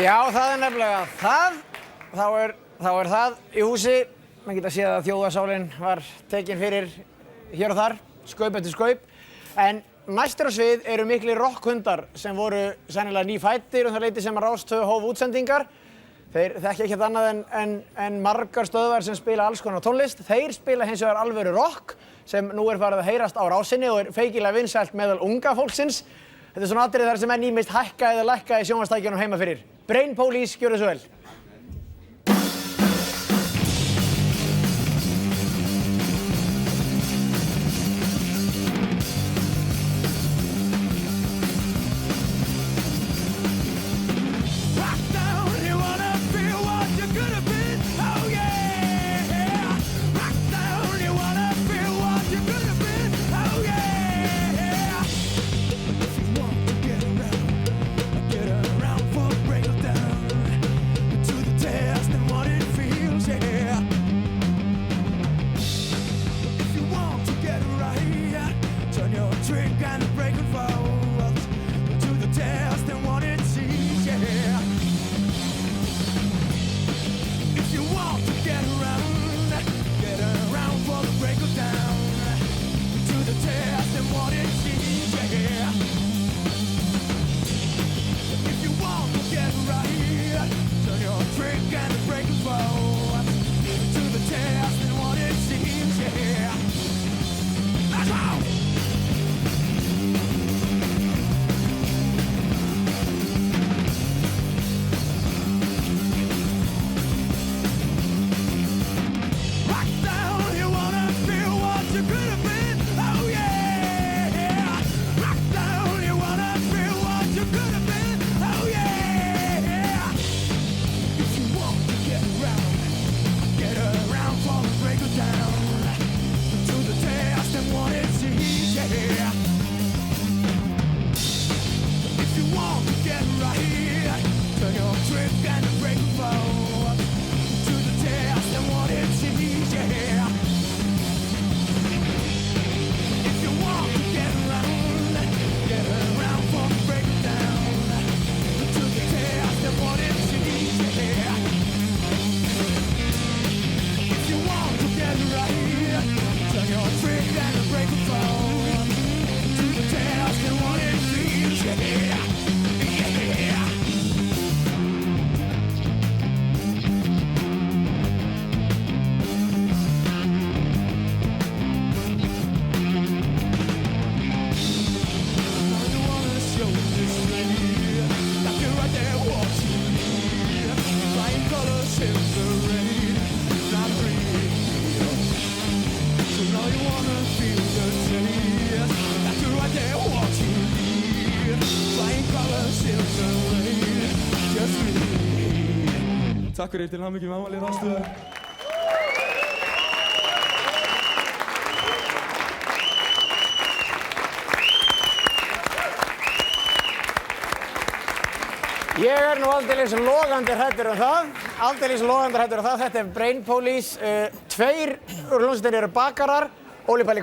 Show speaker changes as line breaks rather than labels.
Já, það nefnilega það. Þá er það í húsi. Man geta séð að þjóðarsálin var tekin fyrir hér og þar, skaup eftir skaup. En næstir á svið eru miklir rockhundar sem voru sennilega nýfæddir það leyti sem Rás 2 hóf útsendingar. Þeir þekkja ekkert annað en margar stöðvar sem spila alls konar tónlist. Þeir spila hins vegar alvöru rock sem nú er farið að heyrast á Rásinni og er feikilega vinsælt meðal unga fólksins. Þetta er svona atriði þar sem menn ýmist hækka eða lækka í sjónvarpstækjunum heima fyrir. Brain Police, gjörðu svo vel.
Takk fyrir til hamingju með afmælið Rás 2.
Ég er nú aldeilis logandi hræddur það. Þetta er Brain Police. Tveir úr hljómsveitinni eru bakarar. Óli Palli